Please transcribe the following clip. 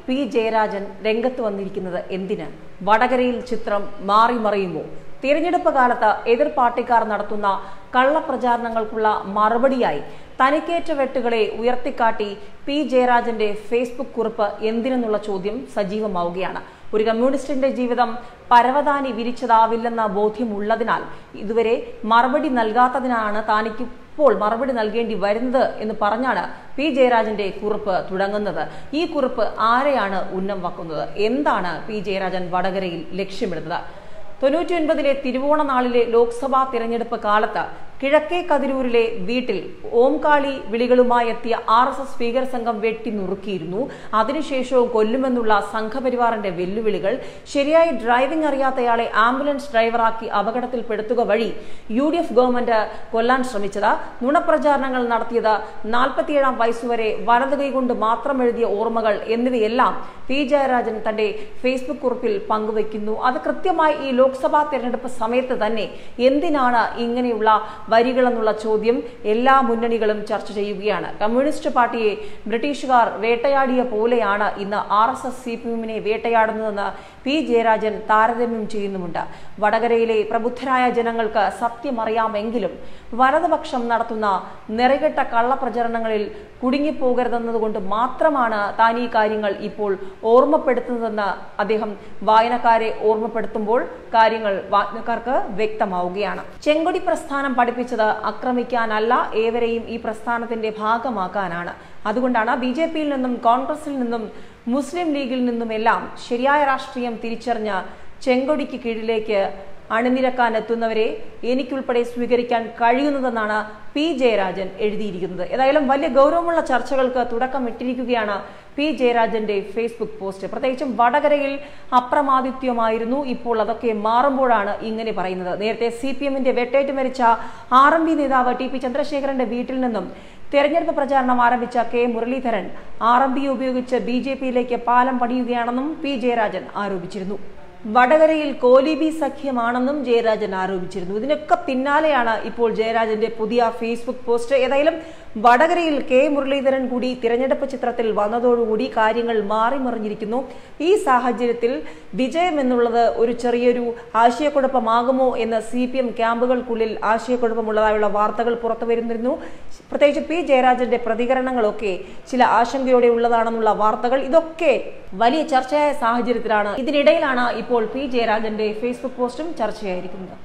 P Jayarajan രംഗത്ത് വന്നിരിക്കുന്നത് എന്തിന്? വടകരയിൽ ചിത്രം മാറി മറിയുമോ? തിരഞ്ഞെടുപ്പ് കാലത്ത് എതിർ പാർട്ടിക്കാർ നടത്തുന്ന കള്ളപ്രചാരണങ്ങൾക്കുള്ള മറുപടിയായി തനിക്കേറ്റ വെട്ടുകളെ ഉയർത്തിക്കാട്ടി പി ജയരാജന്റെ ഫേസ്ബുക്ക് കുറിപ്പ് എന്തിനെന്നുള്ള ചോദ്യം സജീവമാവുകയാണ്. ഒരു കമ്മ്യൂണിസ്റ്റിന്റെ ജീവിതം പരവതാനി വിരിച്ചതാവില്ലെന്ന ബോധ്യമുള്ളതിനാൽ ഇതുവരെ മറുപടി നൽകാത്തതിനാണ് താനിക്കിപ്പോൾ മറുപടി നൽകേണ്ടി വരുന്നത് എന്ന് പറഞ്ഞാണ് പി ജയരാജന്റെ കുറിപ്പ് തുടങ്ങുന്നത്. ഈ കുറിപ്പ് ആരെയാണ് ഉന്നം വക്കുന്നത്? എന്താണ് പി ജയരാജൻ വടകരയിൽ ലക്ഷ്യമിടുന്നത്? 99-ലെ തിരുവോണ നാളിലെ ലോക്സഭാ തിരഞ്ഞെടുപ്പ് കാലത്ത് കിഴക്കേ കതിരൂരിലെ വീട്ടിൽ ഓംകാളി വിളികളുമായി എത്തിയ RSS ഭീകര സംഘം വെട്ടി നുറുക്കിയിരുന്നു. അതിനുശേഷവും കൊല്ലുമെന്നുള്ള സംഘപരിവാറിന്റെ വെല്ലുവിളികൾ, ശരിയായി ഡ്രൈവിംഗ് അറിയാത്തയാളെ ആംബുലൻസ് ഡ്രൈവറാക്കി അപകടത്തിൽപ്പെടുത്തുക വഴി UDF ഗവൺമെന്റ് കൊല്ലാൻ ശ്രമിച്ചത്, നുണപ്രചാരണങ്ങൾ നടത്തിയത്, 47-ാം വയസ്സുവരെ വലതു കൈകൊണ്ട് മാത്രം എഴുതിയ ഓർമ്മകൾ എന്നിവയെല്ലാം പി ജയരാജൻ തന്റെ ഫേസ്ബുക്ക് കുറിപ്പിൽ പങ്കുവയ്ക്കുന്നു. അത് കൃത്യമായി ഈ ലോക്സഭാ തെരഞ്ഞെടുപ്പ് സമയത്ത് തന്നെ എന്തിനാണ് ഇങ്ങനെയുള്ള വരികളെന്നുള്ള ചോദ്യം എല്ലാ മുന്നണികളും ചർച്ച ചെയ്യുകയാണ്. കമ്മ്യൂണിസ്റ്റ് പാർട്ടിയെ ബ്രിട്ടീഷുകാർ വേട്ടയാടിയ പോലെയാണ് ഇന്ന് RSS CPM-നെ വേട്ടയാടുന്നതെന്ന് പി ജയരാജൻ താരതമ്യം ചെയ്യുന്നുമുണ്ട്. വടകരയിലെ പ്രബുദ്ധരായ ജനങ്ങൾക്ക് സത്യമറിയാമെങ്കിലും വലതുപക്ഷം നടത്തുന്ന നിറകെട്ട കള്ളപ്രചരണങ്ങളിൽ കുടുങ്ങിപ്പോകരുതെന്നതുകൊണ്ട് മാത്രമാണ് താൻ ഈ കാര്യങ്ങൾ ഇപ്പോൾ ഓർമ്മപ്പെടുത്തുന്നതെന്ന് അദ്ദേഹം വായനക്കാരെ ഓർമ്മപ്പെടുത്തുമ്പോൾ കാര്യങ്ങൾ വായനക്കാർക്ക് വ്യക്തമാവുകയാണ്. ചെങ്കൊടി പ്രസ്ഥാനം പഠിപ്പിച്ചത് ആക്രമിക്കാനല്ല, ഏവരെയും ഈ പ്രസ്ഥാനത്തിന്റെ ഭാഗമാക്കാനാണ്. അതുകൊണ്ടാണ് BJP-യിൽ നിന്നും കോൺഗ്രസിൽ നിന്നും മുസ്ലിം ലീഗിൽ നിന്നുമെല്ലാം ശരിയായ രാഷ്ട്രീയം തിരിച്ചറിഞ്ഞ ചെങ്കൊടിക്ക് കീഴിലേക്ക് അണിനിരക്കാൻ എത്തുന്നവരെ എനിക്കുൾപ്പെടെ സ്വീകരിക്കാൻ കഴിയുന്നതെന്നാണ് പി ജയരാജൻ എഴുതിയിരിക്കുന്നത്. ഏതായാലും വലിയ ഗൗരവമുള്ള ചർച്ചകൾക്ക് തുടക്കമിട്ടിരിക്കുകയാണ് പി ജയരാജന്റെ ഫേസ്ബുക്ക് പോസ്റ്റ്. പ്രത്യേകിച്ചും വടകരയിൽ അപ്രമാദിത്യമായിരുന്നു. ഇപ്പോൾ അതൊക്കെ മാറുമ്പോഴാണ് ഇങ്ങനെ പറയുന്നത്. നേരത്തെ CPM-ന്റെ വെട്ടേറ്റ് മരിച്ച RMP നേതാവ് TP ചന്ദ്രശേഖരന്റെ വീട്ടിൽ നിന്നും തെരഞ്ഞെടുപ്പ് പ്രചാരണം ആരംഭിച്ച K മുരളീധരൻ RMP ഉപയോഗിച്ച് BJP-യിലേക്ക് പാലം പണിയുകയാണെന്നും പി ജയരാജൻ ആരോപിച്ചിരുന്നു. വടകരയിൽ കോലിബി സഖ്യമാണെന്നും ജയരാജൻ ആരോപിച്ചിരുന്നു. ഇതിനൊക്കെ പിന്നാലെയാണ് ഇപ്പോൾ ജയരാജന്റെ പുതിയ ഫേസ്ബുക്ക് പോസ്റ്റ്. ഏതായാലും വടകരയിൽ K മുരളീധരൻ കൂടി തിരഞ്ഞെടുപ്പ് ചിത്രത്തിൽ വന്നതോടുകൂടി കാര്യങ്ങൾ മാറിമറിഞ്ഞിരിക്കുന്നു. ഈ സാഹചര്യത്തിൽ വിജയം എന്നുള്ളത് ഒരു ചെറിയൊരു ആശയക്കുഴപ്പമാകുമോ എന്ന് CPM ക്യാമ്പുകൾക്കുള്ളിൽ ആശയക്കുഴപ്പമുള്ളതായുള്ള വാർത്തകൾ പുറത്തു വരുന്നിരുന്നു. പ്രത്യേകിച്ച് പി ജയരാജന്റെ പ്രതികരണങ്ങളൊക്കെ ചില ആശങ്കയോടെ ഉള്ളതാണെന്നുള്ള വാർത്തകൾ, ഇതൊക്കെ വലിയ ചർച്ചയായ സാഹചര്യത്തിലാണ്. ഇതിനിടയിലാണ് ഇപ്പോൾ പി ജയരാജന്റെ ഫേസ്ബുക്ക് പോസ്റ്റും ചർച്ചയായിരിക്കുന്നത്.